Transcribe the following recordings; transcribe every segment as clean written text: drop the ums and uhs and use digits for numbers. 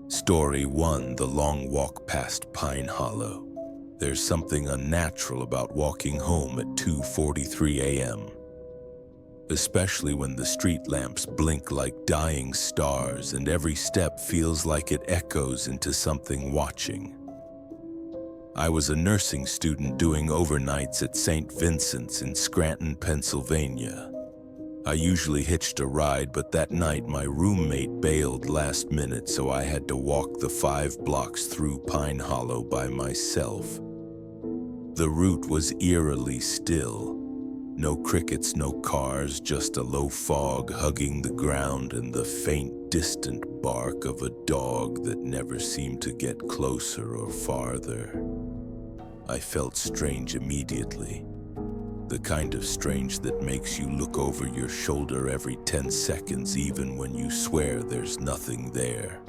Story 1: The Long Walk Past Pine Hollow. There's something unnatural about walking home at 2:43 a.m., especially when the street lamps blink like dying stars and every step feels like it echoes into something watching. I was a nursing student doing overnights at St. Vincent's in Scranton, Pennsylvania. I usually hitched a ride, but that night my roommate bailed last minute, so I had to walk the 5 blocks through Pine Hollow by myself. The route was eerily still. No crickets, no cars, just a low fog hugging the ground and the faint, distant bark of a dog that never seemed to get closer or farther. I felt strange immediately. The kind of strange that makes you look over your shoulder every 10 seconds, even when you swear there's nothing there.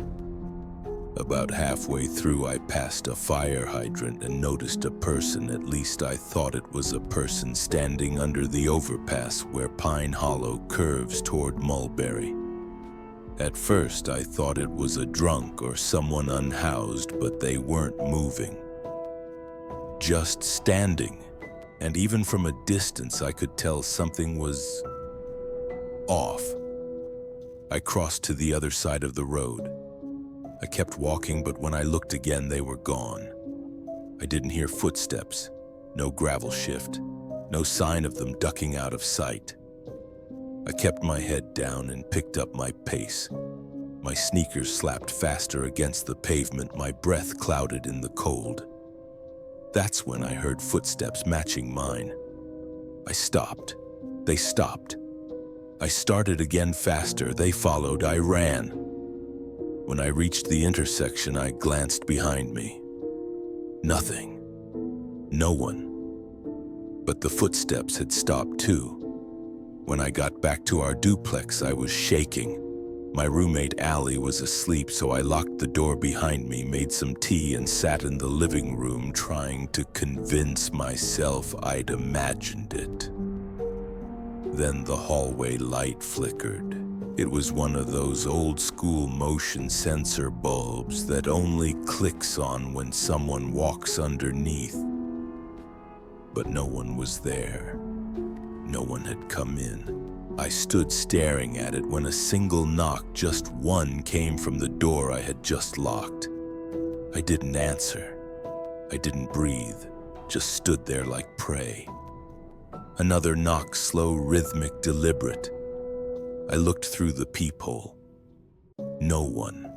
About halfway through, I passed a fire hydrant and noticed a person, at least I thought it was a person, standing under the overpass where Pine Hollow curves toward Mulberry. At first, I thought it was a drunk or someone unhoused, but they weren't moving. Just standing. And even from a distance, I could tell something was off. I crossed to the other side of the road. I kept walking, but when I looked again, they were gone. I didn't hear footsteps, no gravel shift, no sign of them ducking out of sight. I kept my head down and picked up my pace. My sneakers slapped faster against the pavement, my breath clouded in the cold. That's when I heard footsteps matching mine. I stopped. They stopped. I started again faster. They followed. I ran. When I reached the intersection, I glanced behind me. Nothing. No one. But the footsteps had stopped too. When I got back to our duplex, I was shaking. My roommate Allie was asleep, so I locked the door behind me, made some tea, and sat in the living room trying to convince myself I'd imagined it. Then the hallway light flickered. It was one of those old-school motion sensor bulbs that only clicks on when someone walks underneath. But no one was there. No one had come in. I stood staring at it when a single knock, just one, came from the door I had just locked. I didn't answer. I didn't breathe, just stood there like prey. Another knock, slow, rhythmic, deliberate. I looked through the peephole. No one.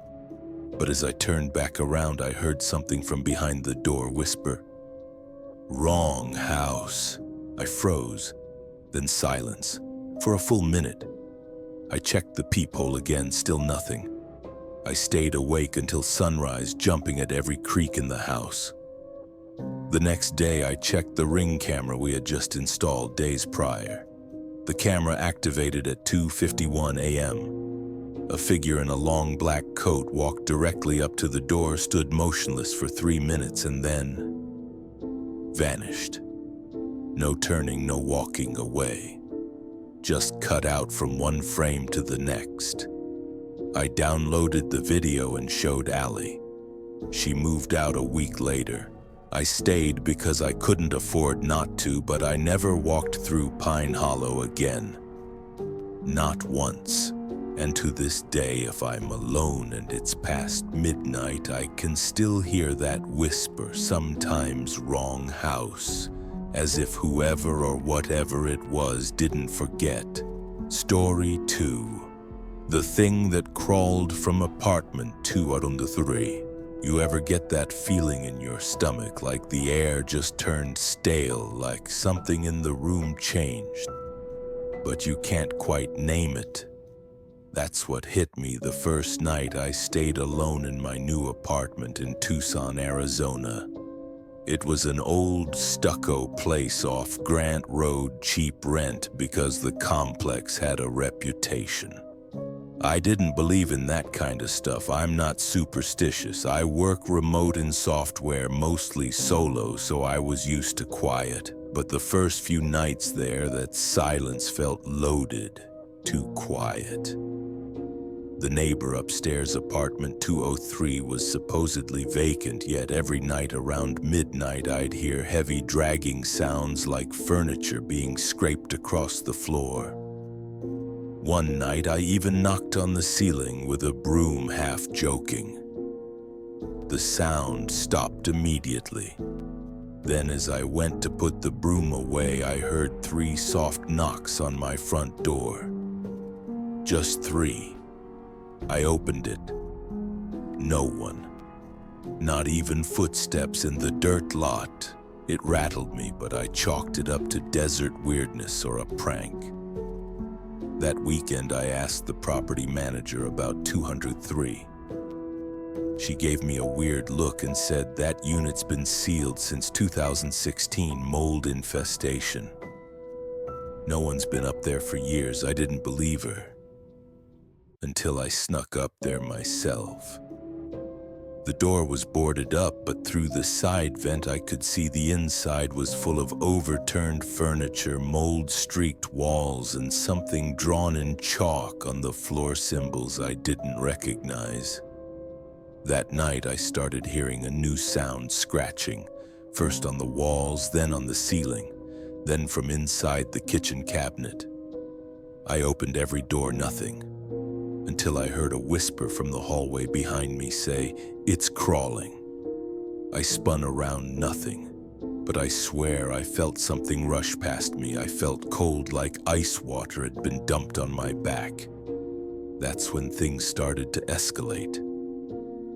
But as I turned back around, I heard something from behind the door whisper, "Wrong house." I froze, then silence. For a full minute. I checked the peephole again, still nothing. I stayed awake until sunrise, jumping at every creak in the house. The next day, I checked the Ring camera we had just installed days prior. The camera activated at 2:51 a.m. A figure in a long black coat walked directly up to the door, stood motionless for 3 minutes, and then vanished. No turning, no walking away. Just cut out from one frame to the next. I downloaded the video and showed Allie. She moved out a week later. I stayed because I couldn't afford not to, but I never walked through Pine Hollow again. Not once. And to this day, if I'm alone and it's past midnight, I can still hear that whisper, sometimes wrong house. As if whoever or whatever it was didn't forget. Story 2. The thing that crawled from apartment 203. You ever get that feeling in your stomach, like the air just turned stale, like something in the room changed, but you can't quite name it? That's what hit me the first night I stayed alone in my new apartment in Tucson, Arizona. It was an old stucco place off Grant Road, cheap rent because the complex had a reputation. I didn't believe in that kind of stuff. I'm not superstitious. I work remote in software, mostly solo, so I was used to quiet. But the first few nights there, that silence felt loaded, too quiet. The neighbor upstairs, apartment 203, was supposedly vacant, yet every night around midnight I'd hear heavy dragging sounds like furniture being scraped across the floor. One night I even knocked on the ceiling with a broom, half joking. The sound stopped immediately. Then as I went to put the broom away, I heard 3 soft knocks on my front door. Just 3. I opened it. No one. Not even footsteps in the dirt lot. It rattled me, but I chalked it up to desert weirdness or a prank. That weekend I asked the property manager about 203. She gave me a weird look and said that unit's been sealed since 2016, mold infestation. No one's been up there for years. I didn't believe her. Until I snuck up there myself. The door was boarded up, but through the side vent I could see the inside was full of overturned furniture, mold-streaked walls, and something drawn in chalk on the floor symbols I didn't recognize. That night I started hearing a new sound scratching, first on the walls, then on the ceiling, then from inside the kitchen cabinet. I opened every door, nothing, until I heard a whisper from the hallway behind me say, "It's crawling." I spun around, nothing, but I swear I felt something rush past me. I felt cold, like ice water had been dumped on my back. That's when things started to escalate.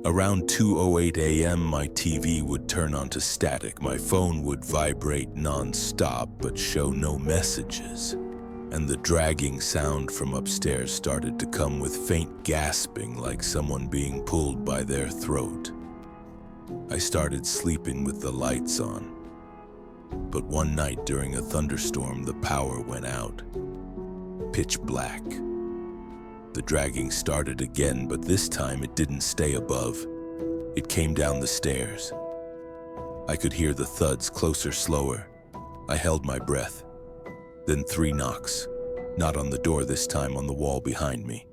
Around 2:08 a.m., my TV would turn onto static. My phone would vibrate non-stop but show no messages. And the dragging sound from upstairs started to come with faint gasping, like someone being pulled by their throat. I started sleeping with the lights on. But one night during a thunderstorm, the power went out. Pitch black. The dragging started again, but this time it didn't stay above. It came down the stairs. I could hear the thuds, closer, slower. I held my breath. Then 3 knocks. Not on the door this time, on the wall behind me.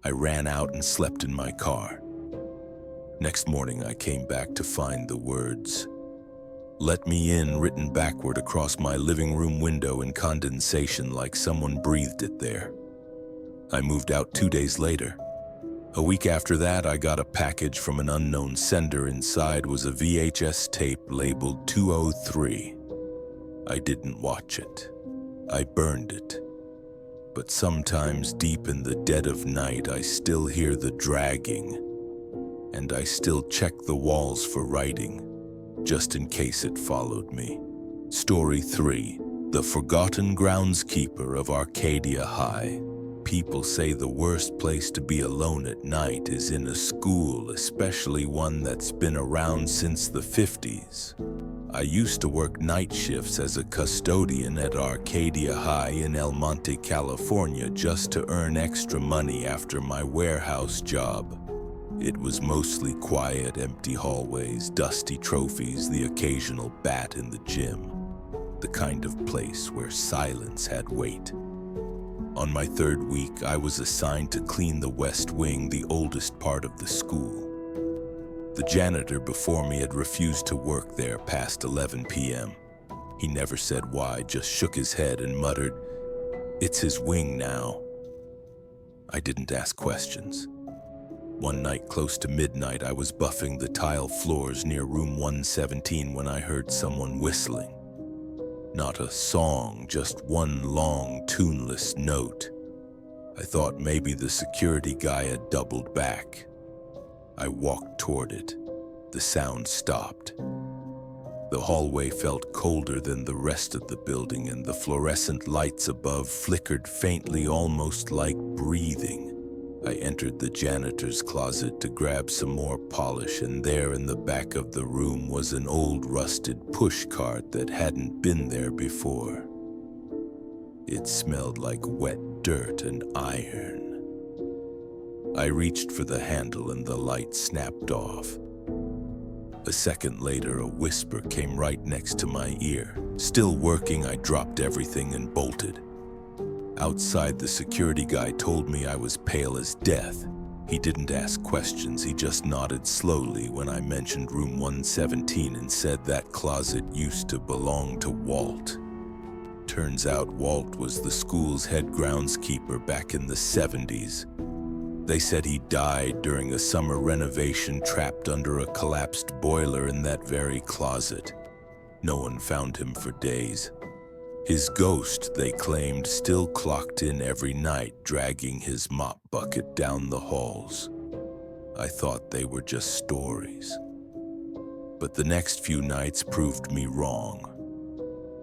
I ran out and slept in my car. Next morning I came back to find the words, "Let me in," written backward across my living room window in condensation, like someone breathed it there. I moved out 2 days later. A week after that, I got a package from an unknown sender. Inside was a VHS tape labeled 203. I didn't watch it. I burned it. But sometimes deep in the dead of night, I still hear the dragging. And I still check the walls for writing, just in case it followed me. Story 3. The Forgotten Groundskeeper of Arcadia High. People say the worst place to be alone at night is in a school, especially one that's been around since the 50s. I used to work night shifts as a custodian at Arcadia High in El Monte, California, just to earn extra money after my warehouse job. It was mostly quiet, empty hallways, dusty trophies, the occasional bat in the gym. The kind of place where silence had weight. On my 3rd week, I was assigned to clean the West Wing, the oldest part of the school. The janitor before me had refused to work there past 11 p.m. He never said why, just shook his head and muttered, "It's his wing now." I didn't ask questions. One night close to midnight, I was buffing the tile floors near room 117 when I heard someone whistling. Not a song, just one long, tuneless note. I thought maybe the security guy had doubled back. I walked toward it. The sound stopped. The hallway felt colder than the rest of the building, and the fluorescent lights above flickered faintly, almost like breathing. I entered the janitor's closet to grab some more polish, and there in the back of the room was an old rusted pushcart that hadn't been there before. It smelled like wet dirt and iron. I reached for the handle and the light snapped off. A second later, a whisper came right next to my ear. Still working, I dropped everything and bolted. Outside, the security guy told me I was pale as death. He didn't ask questions, he just nodded slowly when I mentioned room 117 and said that closet used to belong to Walt. Turns out Walt was the school's head groundskeeper back in the 70s. They said he died during a summer renovation trapped under a collapsed boiler in that very closet. No one found him for days. His ghost, they claimed, still clocked in every night, dragging his mop bucket down the halls. I thought they were just stories. But the next few nights proved me wrong.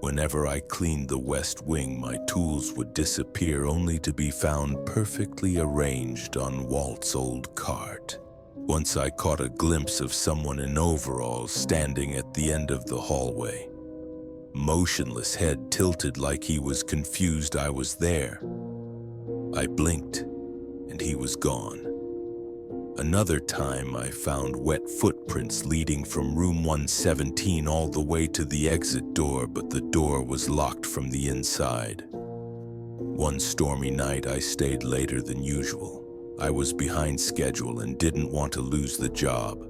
Whenever I cleaned the West Wing, my tools would disappear only to be found perfectly arranged on Walt's old cart. Once I caught a glimpse of someone in overalls standing at the end of the hallway. Motionless, head tilted like he was confused I was there. I blinked, and he was gone. Another time I found wet footprints leading from room 117 all the way to the exit door, but the door was locked from the inside. One stormy night I stayed later than usual. I was behind schedule and didn't want to lose the job.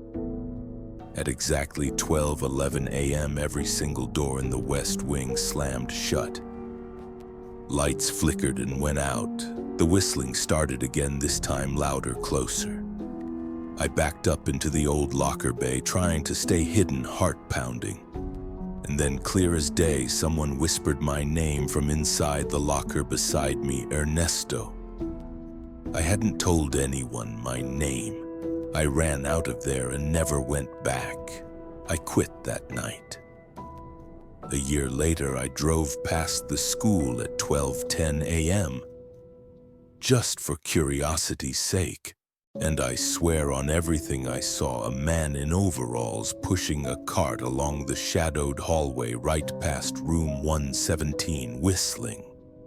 At exactly 12:11 a.m., every single door in the West Wing slammed shut. Lights flickered and went out. The whistling started again, this time louder, closer. I backed up into the old locker bay, trying to stay hidden, heart pounding. And then, clear as day, someone whispered my name from inside the locker beside me, Ernesto. I hadn't told anyone my name. I ran out of there and never went back. I quit that night. A year later, I drove past the school at 12:10 a.m. just for curiosity's sake. And I swear on everything I saw a man in overalls pushing a cart along the shadowed hallway right past room 117, whistling.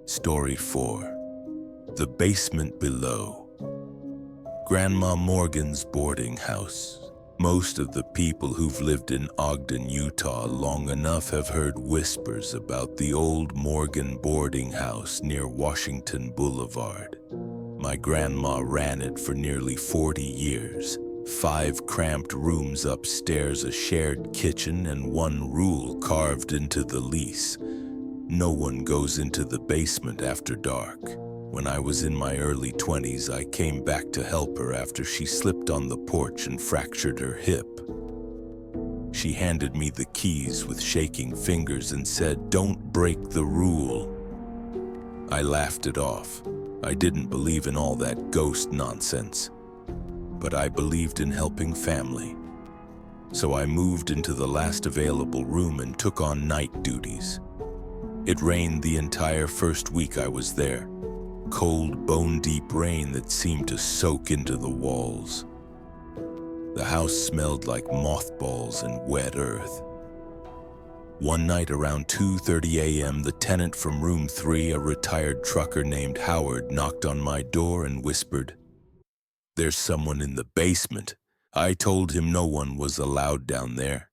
Story 4. The basement below. Grandma Morgan's boarding house. Most of the people who've lived in Ogden, Utah long enough have heard whispers about the old Morgan boarding house near Washington Boulevard. My grandma ran it for nearly 40 years. 5 cramped rooms upstairs, a shared kitchen, and one rule carved into the lease: no one goes into the basement after dark. When I was in my early 20s, I came back to help her after she slipped on the porch and fractured her hip. She handed me the keys with shaking fingers and said, "Don't break the rule." I laughed it off. I didn't believe in all that ghost nonsense, but I believed in helping family. So I moved into the last available room and took on night duties. It rained the entire first week I was there. Cold, bone-deep rain that seemed to soak into the walls. The house smelled like mothballs and wet earth. One night around 2:30 a.m., the tenant from room 3, a retired trucker named Howard, knocked on my door and whispered, "There's someone in the basement." I told him no one was allowed down there.